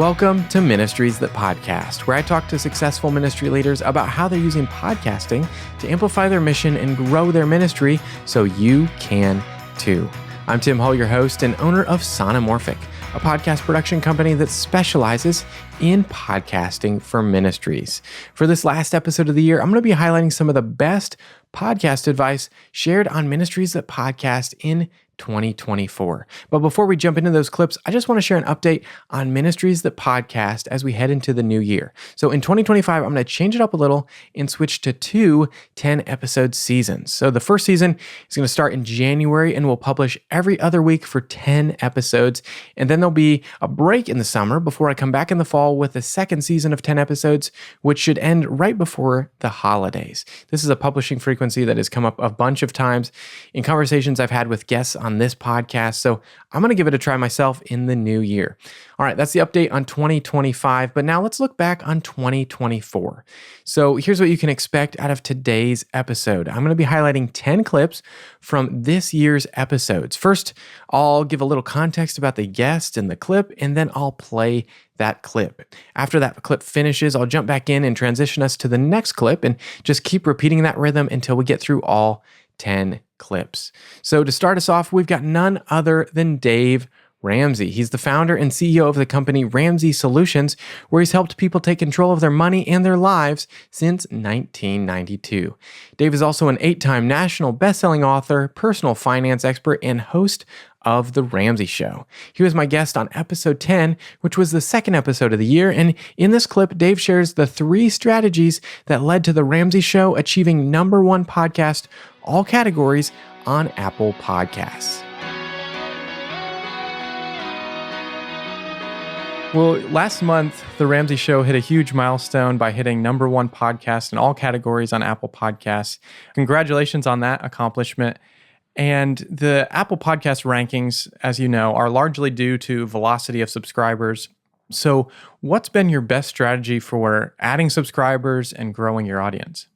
Welcome to Ministries That Podcast, where I talk to successful ministry leaders about how they're using podcasting to amplify their mission and grow their ministry so you can too. I'm Tim Hull, your host and owner of Sonomorphic, a podcast production company that specializes in podcasting for ministries. For this last episode of the year, I'm going to be highlighting some of the best podcast advice shared on Ministries That Podcast in 2024. But before we jump into those clips, I just want to share an update on Ministries That Podcast as we head into the new year. So in 2025, I'm going to change it up a little and switch to two 10-episode seasons. So the first season is going to start in January and we'll publish every other week for 10 episodes. And then there'll be a break in the summer before I come back in the fall with the second season of 10 episodes, which should end right before the holidays. This is a publishing frequency that has come up a bunch of times in conversations I've had with guests on this podcast, so I'm going to give it a try myself in the new year. All right, that's the update on 2025, but now let's look back on 2024. So here's what you can expect out of today's episode. I'm going to be highlighting 10 clips from this year's episodes. First, I'll give a little context about the guest and the clip, and then I'll play that clip. After that clip finishes, I'll jump back in and transition us to the next clip and just keep repeating that rhythm until we get through all 10 clips. So to start us off, we've got none other than Dave Ramsey. He's the founder and CEO of the company Ramsey Solutions, where he's helped people take control of their money and their lives since 1992. Dave is also an 8-time national best-selling author, personal finance expert, and host of The Ramsey Show. He was my guest on episode 10, which was the second episode of the year. And in this clip, Dave shares the 3 strategies that led to The Ramsey Show achieving #1 podcast, all categories on Apple Podcasts. Well, last month, The Ramsey Show hit a huge milestone by hitting #1 podcast in all categories on Apple Podcasts. Congratulations on that accomplishment. And the Apple Podcast rankings, as you know, are largely due to velocity of subscribers. So what's been your best strategy for adding subscribers and growing your audience?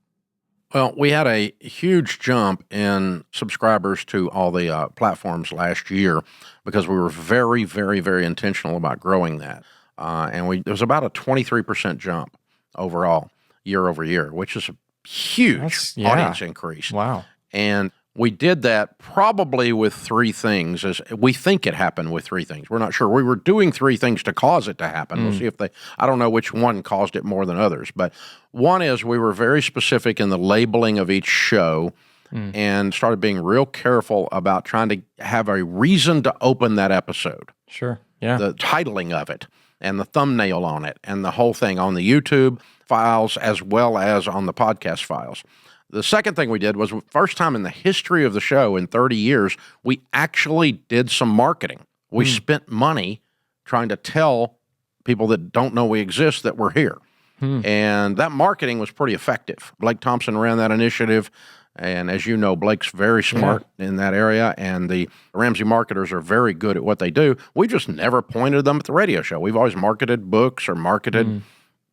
Well, we had a huge jump in subscribers to all the platforms last year because we were very, very, very intentional about growing that. And there was about a 23% jump overall year over year, which is a huge audience increase. Wow. And we did that probably with 3 things. As we think it happened with 3 things. We're not sure. We were doing 3 things to cause it to happen. We'll see if I don't know which one caused it more than others. But one is we were very specific in the labeling of each show and started being real careful about trying to have a reason to open that episode. Sure. Yeah. The titling of it and the thumbnail on it and the whole thing on the YouTube files as well as on the podcast files. The second thing we did was, first time in the history of the show in 30 years, we actually did some marketing. We spent money trying to tell people that don't know we exist that we're here. And that marketing was pretty effective. Blake Thompson ran that initiative. And as you know, Blake's very smart in that area, and the Ramsey marketers are very good at what they do. We just never pointed them at the radio show. We've always marketed books or marketed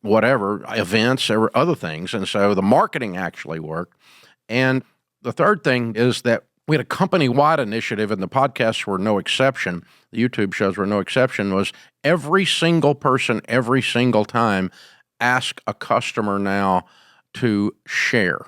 whatever, events or other things. And so the marketing actually worked. And the third thing is that we had a company-wide initiative, and the podcasts were no exception. The YouTube shows were no exception, was every single person, every single time, ask a customer now to share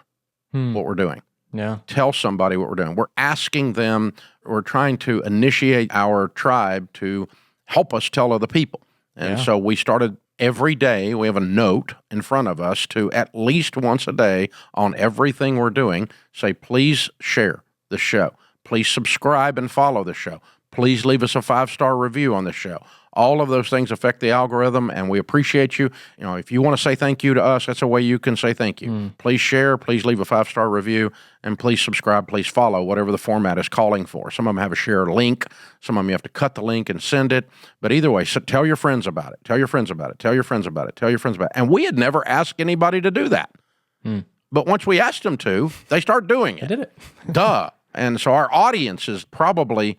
what we're doing. Yeah. Tell somebody what we're doing. We're asking them, we're trying to initiate our tribe to help us tell other people. And so we started every day, we have a note in front of us to at least once a day on everything we're doing, say, please share the show. Please subscribe and follow the show. Please leave us a 5-star review on the show. All of those things affect the algorithm, and we appreciate you. You know, if you want to say thank you to us, that's a way you can say thank you. Please share, please leave a 5-star review, and please subscribe, please follow, whatever the format is calling for. Some of them have a share link. Some of them you have to cut the link and send it. But either way, so tell your friends about it. Tell your friends about it. Tell your friends about it. Tell your friends about it. And we had never asked anybody to do that. But once we asked them to, they start doing it. They did it. Duh. And so our audience is probably,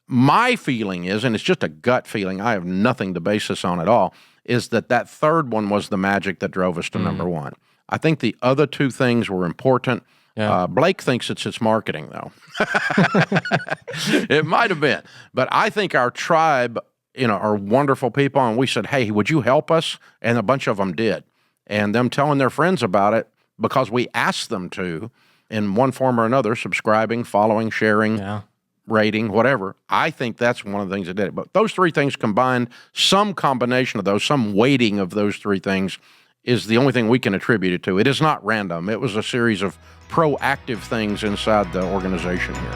my feeling is, and it's just a gut feeling, I have nothing to base this on at all, is that third one was the magic that drove us to #1. I think the other 2 things were important. Yeah. Blake thinks it's marketing, though. It might have been. But I think our tribe are wonderful people. And we said, hey, would you help us? And a bunch of them did. And them telling their friends about it because we asked them to in one form or another, subscribing, following, sharing, rating, whatever. I think that's one of the things that did it. But those three things combined, some combination of those, some weighting of those three things is the only thing we can attribute it to. It is not random. It was a series of proactive things inside the organization here.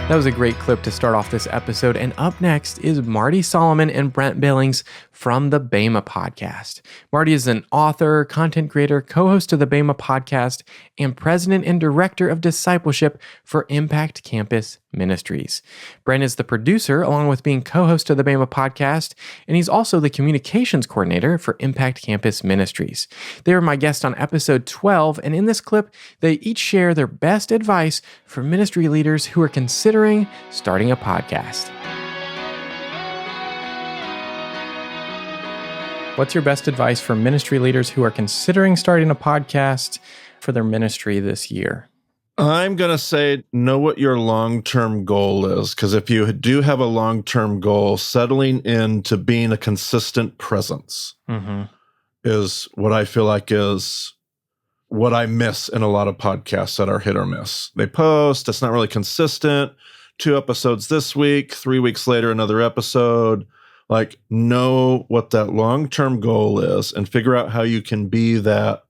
That was a great clip to start off this episode. And up next is Marty Solomon and Brent Billings from the Bema Podcast. Marty is an author, content creator, co-host of the Bema Podcast, and president and director of discipleship for Impact Campus Ministries. Brent is the producer, along with being co-host of the Bema Podcast, and he's also the communications coordinator for Impact Campus Ministries. They were my guest on episode 12, and in this clip, they each share their best advice for ministry leaders who are considering starting a podcast. What's your best advice for ministry leaders who are considering starting a podcast for their ministry this year? I'm going to say know what your long-term goal is, because if you do have a long-term goal, settling into being a consistent presence is what I feel like is what I miss in a lot of podcasts that are hit or miss. They post, it's not really consistent. 2 episodes this week, 3 weeks later, another episode. Like, know what that long-term goal is and figure out how you can be that.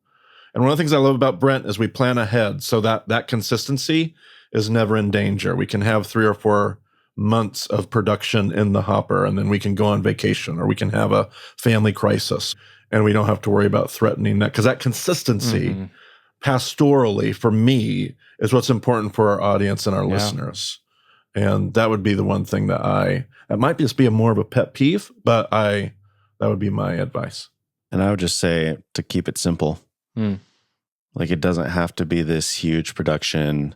And one of the things I love about Brent is we plan ahead so that consistency is never in danger. We can have 3 or 4 months of production in the hopper, and then we can go on vacation, or we can have a family crisis, and we don't have to worry about threatening that. Because that consistency, pastorally, for me, is what's important for our audience and our listeners. And that would be the one thing that it might just be more of a pet peeve, but that would be my advice. And I would just say to keep it simple. Like, it doesn't have to be this huge production.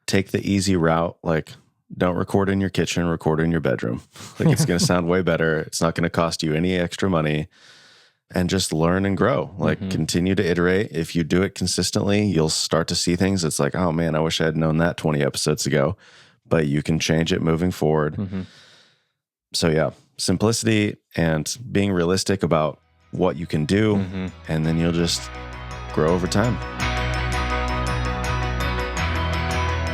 Take the easy route. Like, don't record in your kitchen, record in your bedroom. Like, it's going to sound way better. It's not going to cost you any extra money. And just learn and grow. Like, continue to iterate. If you do it consistently, you'll start to see things. It's like, oh man, I wish I had known that 20 episodes ago. But you can change it moving forward. So yeah, simplicity and being realistic about what you can do, and then you'll just grow over time.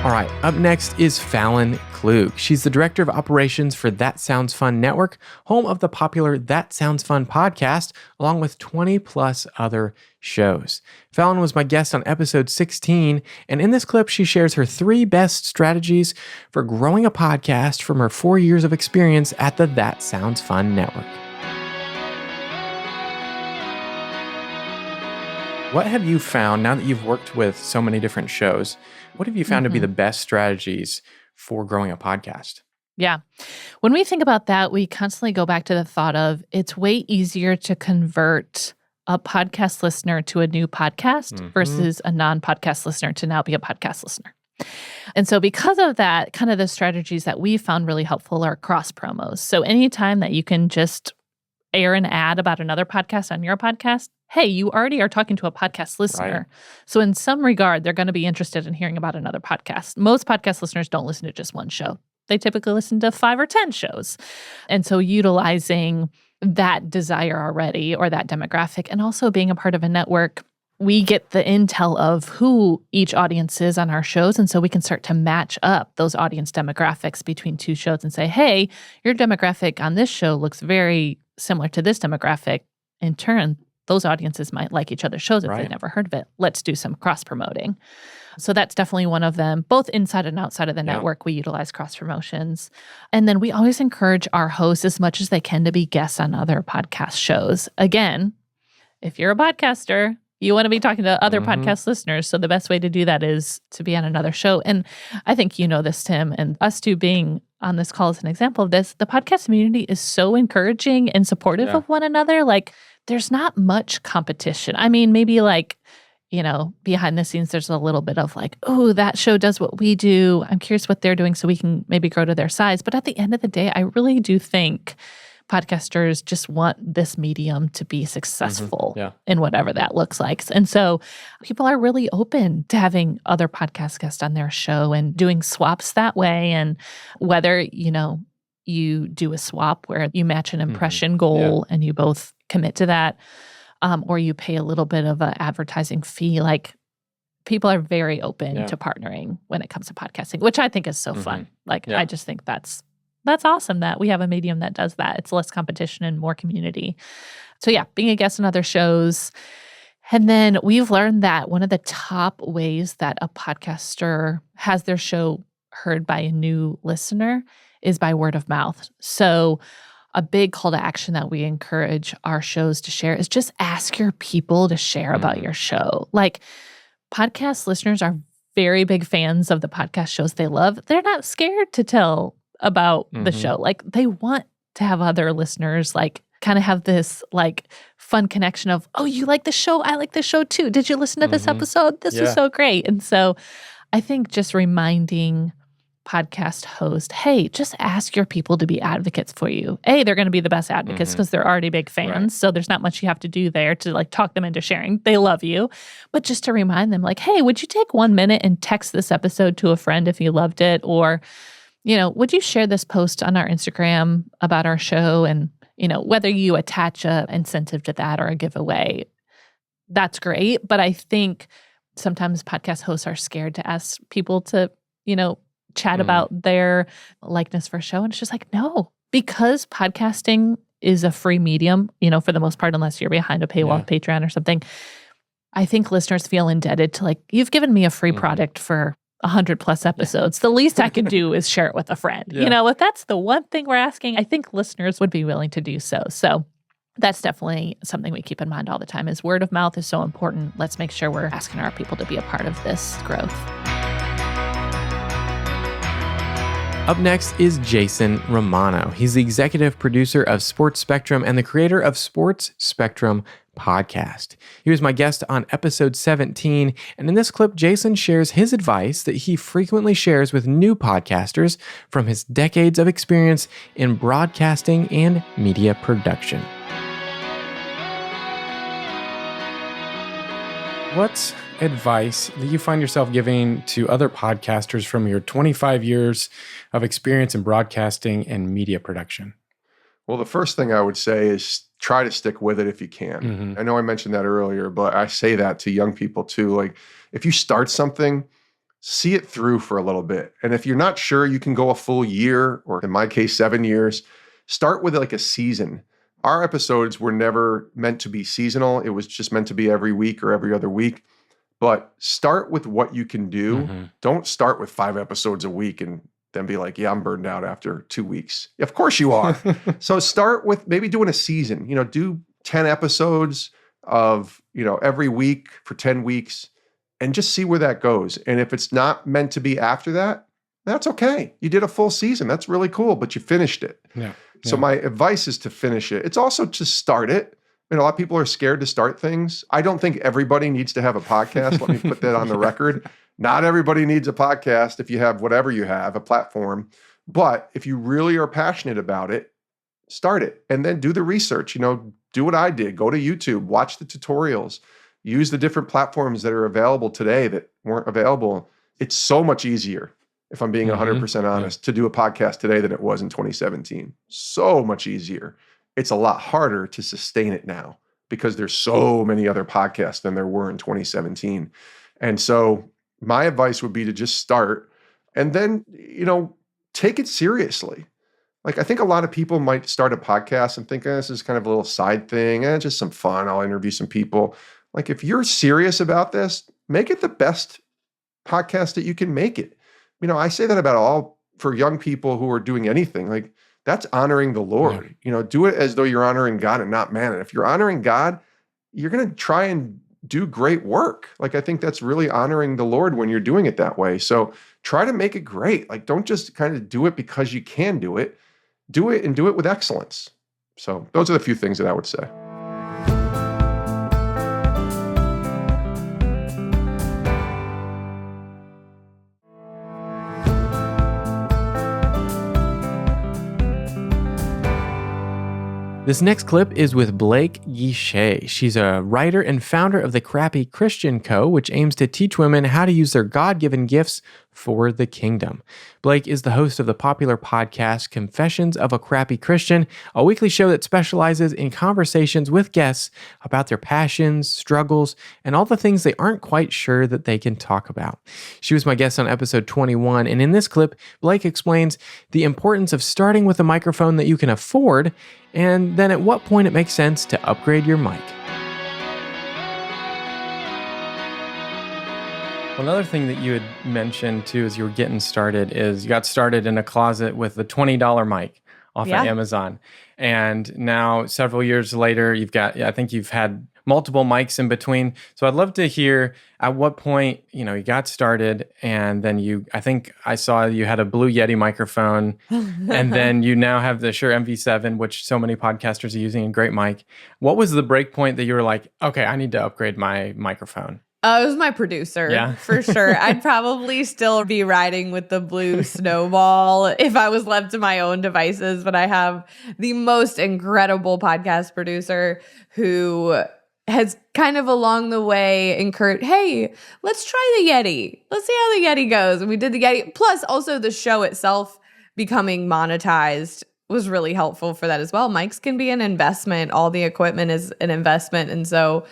All right, up next is Fallon Klug. She's the director of operations for That Sounds Fun Network, home of the popular That Sounds Fun podcast, along with 20 plus other shows. Fallon was my guest on episode 16, and in this clip, she shares her 3 best strategies for growing a podcast from her 4 years of experience at the That Sounds Fun Network. What have you found, now that you've worked with so many different shows, what have you found to be the best strategies for growing a podcast? Yeah. When we think about that, we constantly go back to the thought of it's way easier to convert a podcast listener to a new podcast versus a non-podcast listener to now be a podcast listener. And so because of that, kind of the strategies that we found really helpful are cross promos. So anytime that you can just air an ad about another podcast on your podcast, hey, you already are talking to a podcast listener. Right. So in some regard, they're going to be interested in hearing about another podcast. Most podcast listeners don't listen to just one show. They typically listen to 5 or 10 shows. And so utilizing that desire already, or that demographic, and also being a part of a network, we get the intel of who each audience is on our shows. And so we can start to match up those audience demographics between 2 shows and say, hey, your demographic on this show looks very similar to this demographic. In turn, those audiences might like each other's shows if they've never heard of it. Let's do some cross-promoting. So that's definitely one of them. Both inside and outside of the network, we utilize cross-promotions. And then we always encourage our hosts as much as they can to be guests on other podcast shows. Again, if you're a podcaster, you want to be talking to other podcast listeners. So the best way to do that is to be on another show. And I think you know this, Tim, and us two being on this call is an example of this. The podcast community is so encouraging and supportive of one another. Like, there's not much competition. I mean, maybe like, you know, behind the scenes, there's a little bit of like, oh, that show does what we do. I'm curious what they're doing so we can maybe grow to their size. But at the end of the day, I really do think podcasters just want this medium to be successful Yeah. in whatever that looks like. And so people are really open to having other podcast guests on their show and doing swaps that way. And whether, you do a swap where you match an impression goal and you both commit to that, or you pay a little bit of an advertising fee, like people are very open to partnering when it comes to podcasting, which I think is so fun. I just think that's awesome that we have a medium that does that. It's less competition and more community. So being a guest on other shows. And then we've learned that one of the top ways that a podcaster has their show heard by a new listener is by word of mouth. So a big call to action that we encourage our shows to share is just ask your people to share about your show. Like, podcast listeners are very big fans of the podcast shows they love. They're not scared to tell about the show. Like, they want to have other listeners kind of have this fun connection of, oh, you like the show? I like the show too. Did you listen to this episode? This was so great. And so I think just reminding podcast host, hey, just ask your people to be advocates for you. A, they're going to be the best advocates because they're already big fans. Right. So there's not much you have to do there to talk them into sharing. They love you. But just to remind them hey, would you take 1 minute and text this episode to a friend if you loved it? Or, would you share this post on our Instagram about our show? And, whether you attach a incentive to that or a giveaway, that's great. But I think sometimes podcast hosts are scared to ask people to, chat about their likeness for a show. And it's just no, because podcasting is a free medium, for the most part, unless you're behind a paywall, Patreon or something. I think listeners feel indebted to you've given me a free product for 100+ episodes. The least I can do is share it with a friend. If that's the one thing we're asking, I think listeners would be willing to do so. So that's definitely something we keep in mind all the time is word of mouth is so important. Let's make sure we're asking our people to be a part of this growth. Up next is Jason Romano. He's the executive producer of Sports Spectrum and the creator of Sports Spectrum Podcast. He was my guest on episode 17, and in this clip, Jason shares his advice that he frequently shares with new podcasters from his decades of experience in broadcasting and media production. What's advice that you find yourself giving to other podcasters from your 25 years of experience in broadcasting and media production? Well, the first thing I would say is try to stick with it if you can. I know I mentioned that earlier, but I say that to young people too. If you start something, see it through for a little bit. And if you're not sure you can go a full year, or in my case, 7 years, start with a season. Our episodes were never meant to be seasonal. It was just meant to be every week or every other week. But start with what you can do. Don't start with 5 episodes a week and then be I'm burned out after 2 weeks. Of course you are. So start with maybe doing a season. Do 10 episodes of, every week for 10 weeks and just see where that goes. And if it's not meant to be after that, that's okay. You did a full season. That's really cool, but you finished it. Yeah. So my advice is to finish it. It's also to start it. A lot of people are scared to start things. I don't think everybody needs to have a podcast. Let me put that on the record. Not everybody needs a podcast if you have whatever you have, a platform. But if you really are passionate about it, start it and then do the research. Do what I did. Go to YouTube, watch the tutorials, use the different platforms that are available today that weren't available. It's so much easier, if I'm being 100% honest, to do a podcast today than it was in 2017. So much easier. It's a lot harder to sustain it now because there's so many other podcasts than there were in 2017. And so my advice would be to just start and then, take it seriously. I think a lot of people might start a podcast and think, this is kind of a little side thing, just some fun. I'll interview some people. If you're serious about this, make it the best podcast that you can make it. I say that about for young people who are doing anything. That's honoring the Lord. Do it as though you're honoring God and not man. And if you're honoring God, you're going to try and do great work. I think that's really honoring the Lord when you're doing it that way. So try to make it great. Don't just kind of do it because you can do it. Do it and do it with excellence. So those are the few things that I would say. This next clip is with Blake Guichet. She's a writer and founder of the Crappy Christian Co., which aims to teach women how to use their God-given gifts for the kingdom. Blake is the host of the popular podcast Confessions of a Crappy Christian, a weekly show that specializes in conversations with guests about their passions, struggles, and all the things they aren't quite sure that they can talk about. She was my guest on episode 21, and in this clip, Blake explains the importance of starting with a microphone that you can afford, and then at what point it makes sense to upgrade your mic. Another thing that you had mentioned too as you were getting started is you got started in a closet with the $20 mic off of Amazon. And now several years later, I think you've had multiple mics in between. So I'd love to hear at what point, you got started and then I think I saw you had a Blue Yeti microphone and then you now have the Shure MV7, which so many podcasters are using, a great mic. What was the break point that you were like, okay, I need to upgrade my microphone? It was my producer, for sure. I'd probably still be riding with the Blue Snowball if I was left to my own devices, but I have the most incredible podcast producer who has kind of along the way encouraged, hey, let's try the Yeti. Let's see how the Yeti goes. And we did the Yeti. Plus, also the show itself becoming monetized was really helpful for that as well. Mics can be an investment. All the equipment is an investment. And so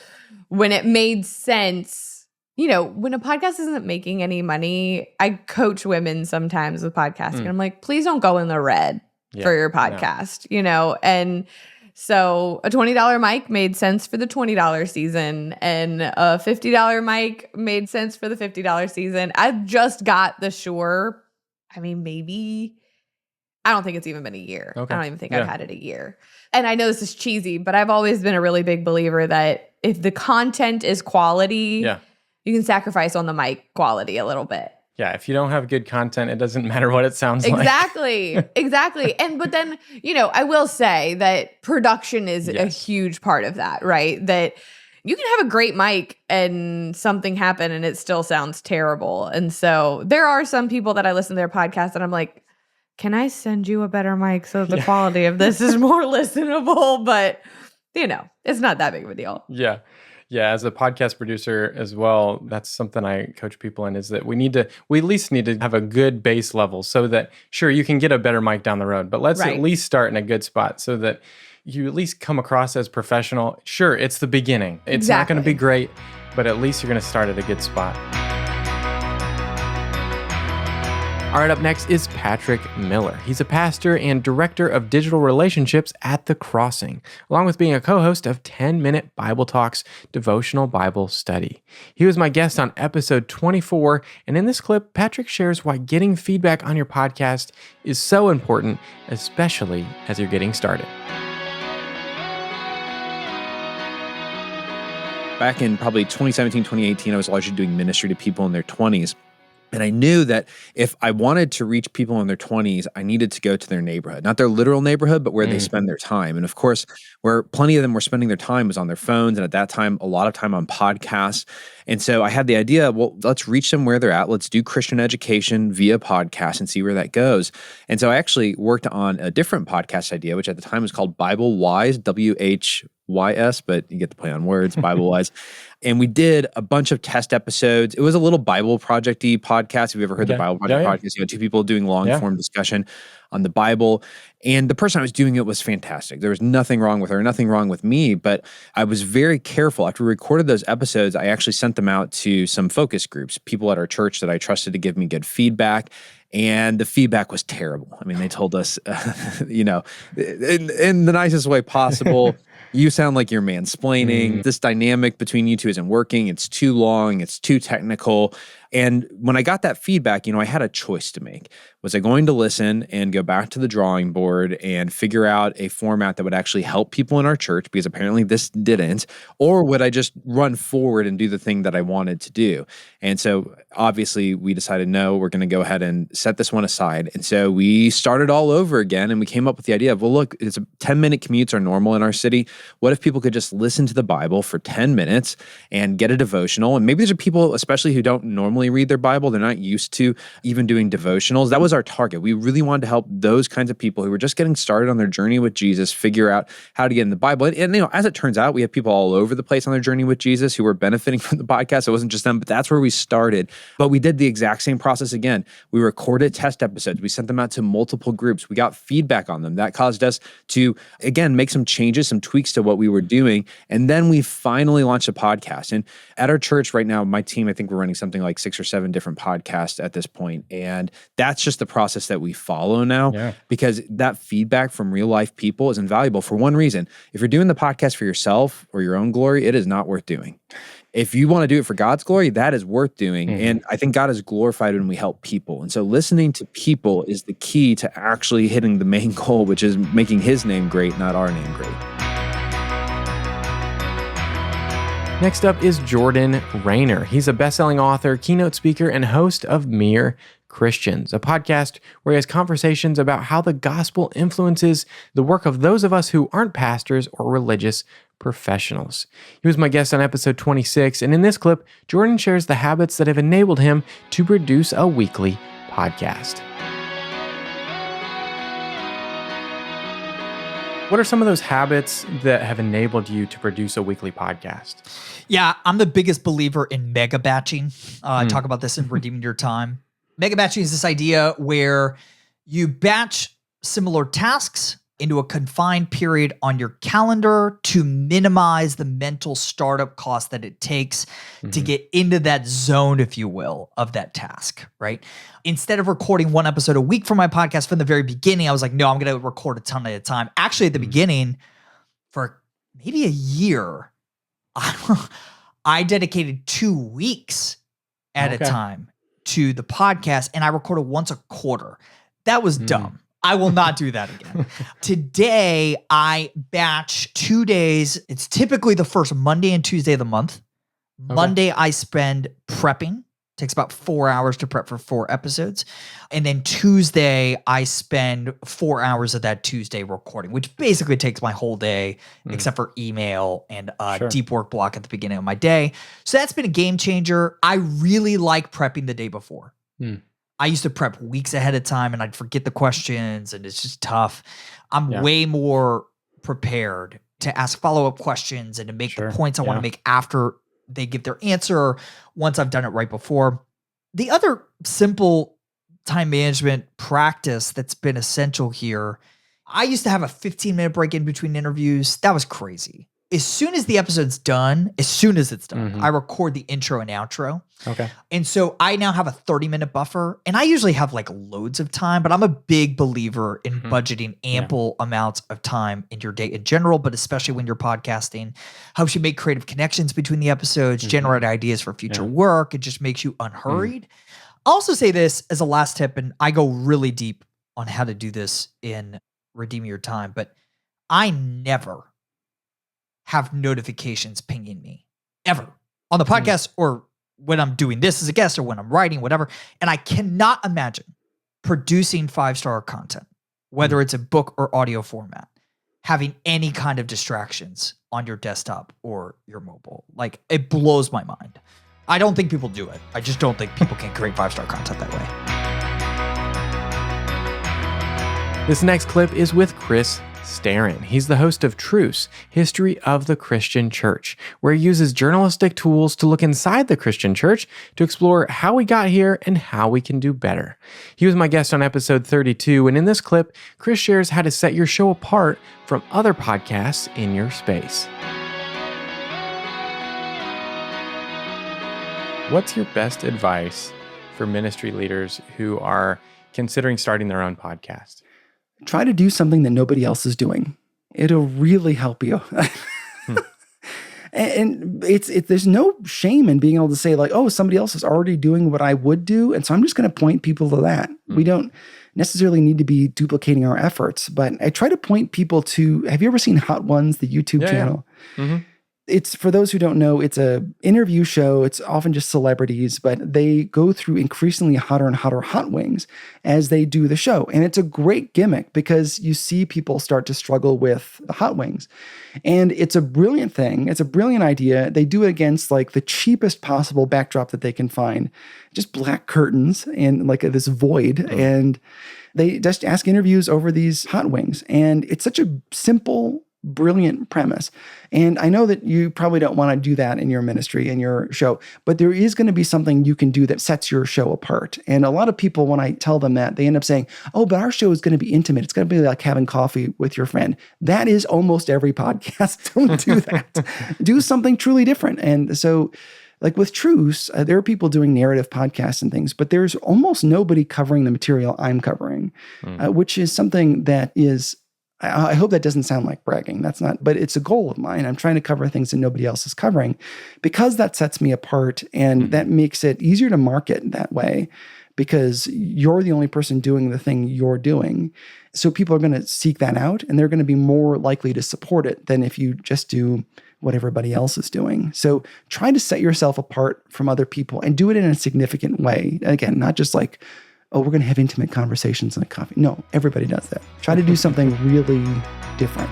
when it made sense, when a podcast isn't making any money, I coach women sometimes with podcasting. I'm like, please don't go in the red for your podcast, And so a $20 mic made sense for the $20 season, and a $50 mic made sense for the $50 season. I just got the Shure. I don't think it's even been a year. Okay. I don't even think I've had it a year. And I know this is cheesy, but I've always been a really big believer that if the content is quality, you can sacrifice on the mic quality a little bit. Yeah, if you don't have good content, it doesn't matter what it sounds like. Exactly. But then, I will say that production is a huge part of that, right? That you can have a great mic and something happen and it still sounds terrible. And so there are some people that I listen to their podcast and I'm like, can I send you a better mic so the quality of this is more listenable? But, it's not that big of a deal. Yeah. Yeah. As a podcast producer as well, that's something I coach people in, is that we at least need to have a good base level so that, sure, you can get a better mic down the road, but let's at least start in a good spot so that you at least come across as professional. Sure, it's the beginning. It's not going to be great, but at least you're going to start at a good spot. All right, up next is Patrick Miller. He's a pastor and director of digital relationships at The Crossing, along with being a co-host of 10-Minute Bible Talks devotional Bible study. He was my guest on episode 24, and in this clip, Patrick shares why getting feedback on your podcast is so important, especially as you're getting started. Back in probably 2017, 2018, I was largely doing ministry to people in their 20s. And I knew that if I wanted to reach people in their 20s, I needed to go to their neighborhood, not their literal neighborhood, but where they spend their time. And of course, where plenty of them were spending their time was on their phones. And at that time, a lot of time on podcasts. And so I had the idea, well, let's reach them where they're at. Let's do Christian education via podcast and see where that goes. And so I actually worked on a different podcast idea, which at the time was called Bible Wise, WHYS, but you get the play on words, Bible Wise. And we did a bunch of test episodes. It was a little Bible Project-y podcast. Have you ever heard the Bible Project podcast? Two people doing long-form discussion on the Bible. And the person I was doing it was fantastic. There was nothing wrong with her, nothing wrong with me, but I was very careful. After we recorded those episodes, I actually sent them out to some focus groups, people at our church that I trusted to give me good feedback. And the feedback was terrible. I mean, they told us, in the nicest way possible, you sound like you're mansplaining. This dynamic between you two isn't working. It's too long. It's too technical. And when I got that feedback, I had a choice to make. Was I going to listen and go back to the drawing board and figure out a format that would actually help people in our church, because apparently this didn't, or would I just run forward and do the thing that I wanted to do? And so obviously we decided, no, we're going to go ahead and set this one aside. And so we started all over again, and we came up with the idea of, well, look, it's 10-minute commutes are normal in our city. What if people could just listen to the Bible for 10 minutes and get a devotional? And maybe there's people, especially who don't normally family read their Bible. They're not used to even doing devotionals. That was our target. We really wanted to help those kinds of people who were just getting started on their journey with Jesus figure out how to get in the Bible. And as it turns out, we have people all over the place on their journey with Jesus who were benefiting from the podcast. It wasn't just them, but that's where we started. But we did the exact same process again. We recorded test episodes. We sent them out to multiple groups. We got feedback on them. That caused us to, again, make some changes, some tweaks to what we were doing. And then we finally launched a podcast. And at our church right now, my team, I think we're running something like 6 or 7 different podcasts at this point. And that's just the process that we follow now, because that feedback from real life people is invaluable for one reason. If you're doing the podcast for yourself or your own glory, it is not worth doing. If you want to do it for God's glory, that is worth doing. And I think God is glorified when we help people. And so listening to people is the key to actually hitting the main goal, which is making his name great, not our name great. Next up is Jordan Rayner. He's a best-selling author, keynote speaker, and host of Mere Christians, a podcast where he has conversations about how the gospel influences the work of those of us who aren't pastors or religious professionals. He was my guest on episode 26, and in this clip, Jordan shares the habits that have enabled him to produce a weekly podcast. What are some of those habits that have enabled you to produce a weekly podcast? Yeah, I'm the biggest believer in mega batching. I talk about this in Redeeming Your Time. Mega batching is this idea where you batch similar tasks into a confined period on your calendar to minimize the mental startup cost that it takes to get into that zone, if you will, of that task, right? Instead of recording one episode a week for my podcast from the very beginning, I was like, no, I'm going to record a ton at a time. Actually, at the beginning, for maybe a year, I dedicated 2 weeks at a time to the podcast, and I recorded once a quarter. That was dumb. I will not do that again. Today, I batch 2 days. It's typically the first Monday and Tuesday of the month. Monday, I spend prepping. Takes about 4 hours to prep for 4 episodes. And then Tuesday, I spend 4 hours of that Tuesday recording, which basically takes my whole day, except for email and deep work block at the beginning of my day. So that's been a game changer. I really like prepping the day before. I used to prep weeks ahead of time and I'd forget the questions and it's just tough. I'm way more prepared to ask follow-up questions and to make the points I want to make after they give their answer once I've done it right before. The other simple time management practice that's been essential here, I used to have a 15-minute break in between interviews. That was crazy. As soon as the episode's done, I record the intro and outro. Okay. And so I now have a 30-minute buffer, and I usually have like loads of time, but I'm a big believer in budgeting ample amounts of time in your day in general, but especially when you're podcasting. Helps you make creative connections between the episodes, generate ideas for future work. It just makes you unhurried. I'll also say this as a last tip, and I go really deep on how to do this in Redeeming Your Time, but I never have notifications pinging me ever on the podcast or when I'm doing this as a guest or when I'm writing, whatever. And I cannot imagine producing 5-star content, whether it's a book or audio format, having any kind of distractions on your desktop or your mobile. Like, it blows my mind. I don't think people do it. I just don't think people can create 5-star content that way. This next clip is with Chris Starin. He's the host of Truce, History of the Christian Church, where he uses journalistic tools to look inside the Christian church to explore how we got here and how we can do better. He was my guest on episode 32, and in this clip, Chris shares how to set your show apart from other podcasts in your space. What's your best advice for ministry leaders who are considering starting their own podcast? Try to do something that nobody else is doing. It'll really help you. And there's no shame in being able to say like, oh, somebody else is already doing what I would do. And so I'm just going to point people to that. We don't necessarily need to be duplicating our efforts, but I try to point people to, have you ever seen Hot Ones, the YouTube channel? It's, for those who don't know, it's a interview show. It's often just celebrities, but they go through increasingly hotter and hotter hot wings as they do the show. And it's a great gimmick because you see people start to struggle with the hot wings. And it's a brilliant thing. It's a brilliant idea. They do it against like the cheapest possible backdrop that they can find, just black curtains and like this void. And they just ask interviews over these hot wings. And it's such a simple, brilliant premise. And I know that you probably don't want to do that in your ministry, in your show, but there is going to be something you can do that sets your show apart. And a lot of people, when I tell them that, they end up saying, oh, but our show is going to be intimate. It's going to be like having coffee with your friend. That is almost every podcast. Don't do that. Do something truly different. And so, like with Truce, there are people doing narrative podcasts and things, but there's almost nobody covering the material I'm covering, which is something that is, I hope that doesn't sound like bragging. That's not, but it's a goal of mine. I'm trying to cover things that nobody else is covering because that sets me apart, and that makes it easier to market that way because you're the only person doing the thing you're doing. So people are going to seek that out, and they're going to be more likely to support it than if you just do what everybody else is doing. So try to set yourself apart from other people and do it in a significant way. Again, not just like, oh, we're going to have intimate conversations and a coffee. No, everybody does that. Try to do something really different.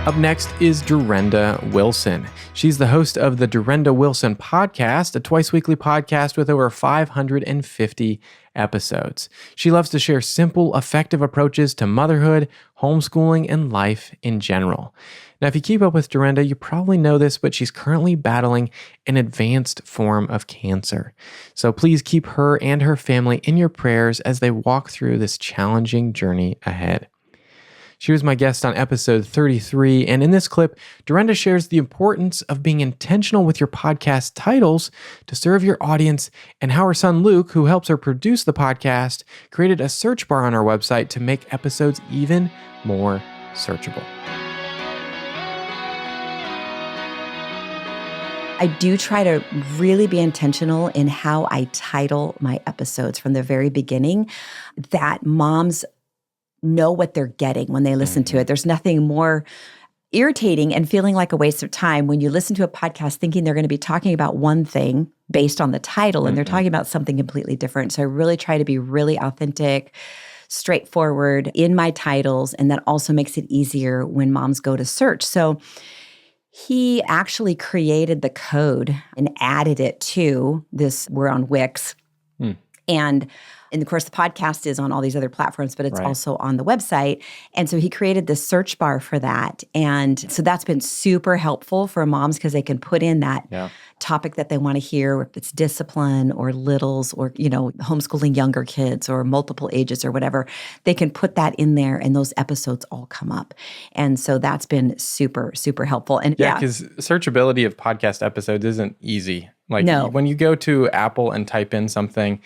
Up next is Durenda Wilson. She's the host of the Durenda Wilson Podcast, a twice-weekly podcast with over 550 episodes. She loves to share simple, effective approaches to motherhood, homeschooling, and life in general. Now, if you keep up with Durenda, you probably know this, but she's currently battling an advanced form of cancer. So please keep her and her family in your prayers as they walk through this challenging journey ahead. She was my guest on episode 33, and in this clip, Durenda shares the importance of being intentional with your podcast titles to serve your audience, and how her son Luke, who helps her produce the podcast, created a search bar on our website to make episodes even more searchable. I do try to really be intentional in how I title my episodes from the very beginning, that moms know what they're getting when they listen to it. There's nothing more irritating and feeling like a waste of time when you listen to a podcast thinking they're going to be talking about one thing based on the title and they're talking about something completely different. So I really try to be really authentic, straightforward in my titles, and that also makes it easier when moms go to search. So he actually created the code and added it to this. We're on Wix. And of course, the podcast is on all these other platforms, but it's also on the website. And so he created this search bar for that. And so that's been super helpful for moms because they can put in that topic that they want to hear, if it's discipline or littles or, you know, homeschooling younger kids or multiple ages or whatever. They can put that in there and those episodes all come up. And so that's been super, super helpful. And because searchability of podcast episodes isn't easy. Like when you go to Apple and type in something,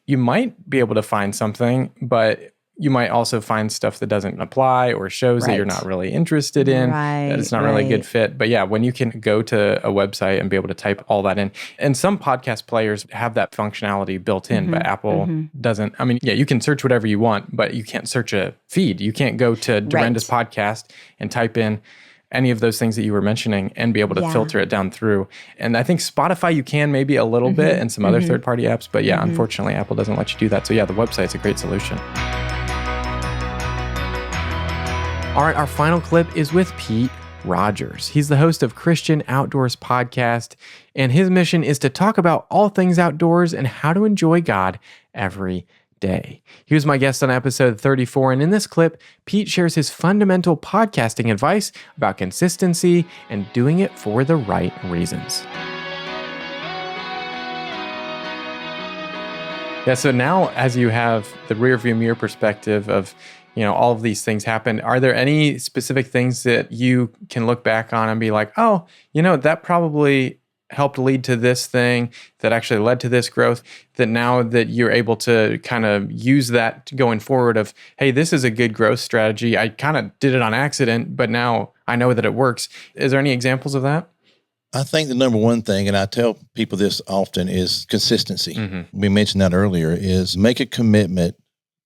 you might be able to find something, but you might also find stuff that doesn't apply or shows that you're not really interested in, that it's not really a good fit. But yeah, when you can go to a website and be able to type all that in, and some podcast players have that functionality built in, but Apple doesn't. I mean, yeah, you can search whatever you want, but you can't search a feed. You can't go to Durenda's podcast and type in any of those things that you were mentioning and be able to filter it down through. And I think Spotify, you can maybe a little bit, and some other third-party apps, but yeah, unfortunately, Apple doesn't let you do that. So yeah, the website's a great solution. All right, our final clip is with Pete Rogers. He's the host of Christian Outdoors Podcast, and his mission is to talk about all things outdoors and how to enjoy God every day. He was my guest on episode 34, and in this clip, Pete shares his fundamental podcasting advice about consistency and doing it for the right reasons. Yeah, so now as you have the rearview mirror perspective of, you know, all of these things happen, are there any specific things that you can look back on and be like, oh, you know, that probably helped lead to this thing that actually led to this growth, that now that you're able to kind of use that going forward of, hey, this is a good growth strategy. I kind of did it on accident, but now I know that it works. Is there any examples of that? I think the number one thing, and I tell people this often, is consistency. We mentioned that earlier, is make a commitment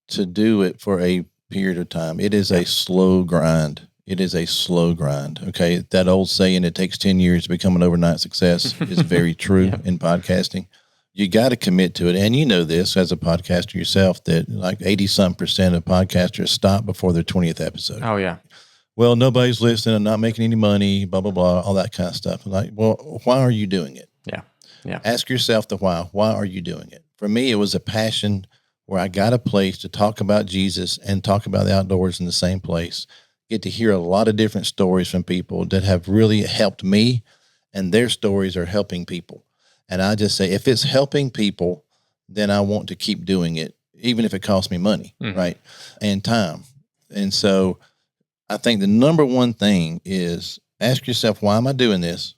to do it for a period of time. It is a slow grind. It is a slow grind. Okay. That old saying, it takes 10 years to become an overnight success is very true in podcasting. You got to commit to it. And you know this as a podcaster yourself, that like 80% of podcasters stop before their 20th episode. Oh, yeah. Well, nobody's listening. I'm not making any money, blah, blah, blah, all that kind of stuff. Like, well, why are you doing it? Yeah. Yeah. Ask yourself the why. Why are you doing it? For me, it was a passion where I got a place to talk about Jesus and talk about the outdoors in the same place. Get to hear a lot of different stories from people that have really helped me, and their stories are helping people. And I just say, if it's helping people, then I want to keep doing it, even if it costs me money, right? And time. And so I think the number one thing is ask yourself, why am I doing this?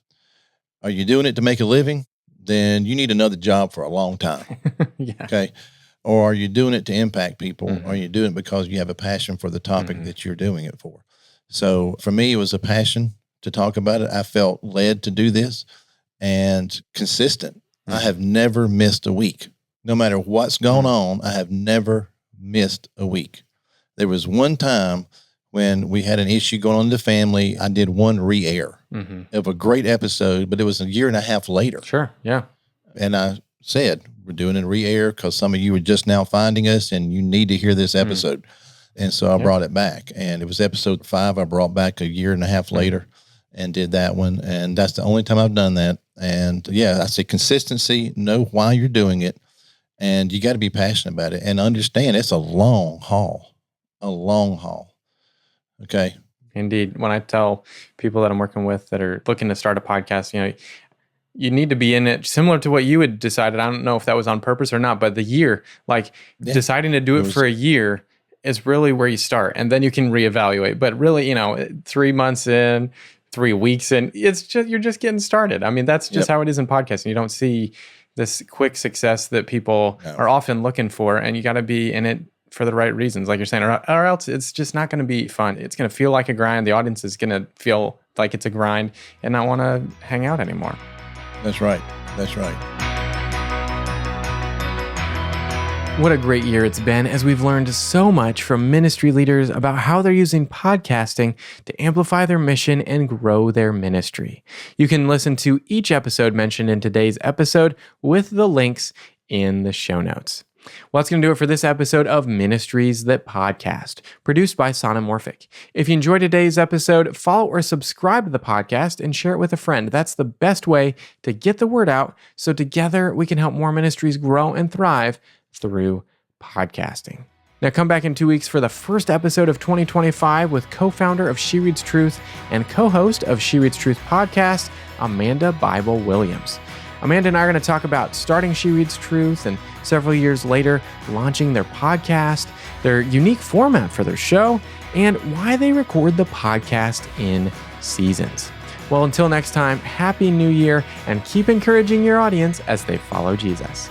Are you doing it to make a living? Then you need another job for a long time. Okay. Or are you doing it to impact people? Or are you doing it because you have a passion for the topic that you're doing it for? So for me, it was a passion to talk about it. I felt led to do this, and consistent. I have never missed a week. No matter what's going on, I have never missed a week. There was one time when we had an issue going on in the family. I did one re-air of a great episode, but it was a year and a half later. Sure. Yeah. And I said, we're doing a re-air because some of you are just now finding us and you need to hear this episode. And so I brought it back, and it was episode 5. I brought back a year and a half later and did that one. And that's the only time I've done that. And I say consistency, know why you're doing it, and you got to be passionate about it and understand it's a long haul. Okay. Indeed. When I tell people that I'm working with that are looking to start a podcast, you need to be in it similar to what you had decided. I don't know if that was on purpose or not, but the year, deciding to do it for a year is really where you start, and then you can reevaluate. But really, 3 months in, 3 weeks in, you're just getting started. I mean, that's just how it is in podcasting. You don't see this quick success that people are often looking for, and you got to be in it for the right reasons, like you're saying, or else it's just not going to be fun. It's going to feel like a grind. The audience is going to feel like it's a grind and not want to hang out anymore. That's right. What a great year it's been, as we've learned so much from ministry leaders about how they're using podcasting to amplify their mission and grow their ministry. You can listen to each episode mentioned in today's episode with the links in the show notes. Well, that's going to do it for this episode of Ministries That Podcast, produced by Sonomorphic. If you enjoyed today's episode, follow or subscribe to the podcast and share it with a friend. That's the best way to get the word out, so together we can help more ministries grow and thrive through podcasting. Now come back in 2 weeks for the first episode of 2025 with co-founder of She Reads Truth and co-host of She Reads Truth podcast, Amanda Bible Williams. Amanda and I are going to talk about starting She Reads Truth and several years later launching their podcast, their unique format for their show, and why they record the podcast in seasons. Well, until next time, Happy New Year, and keep encouraging your audience as they follow Jesus.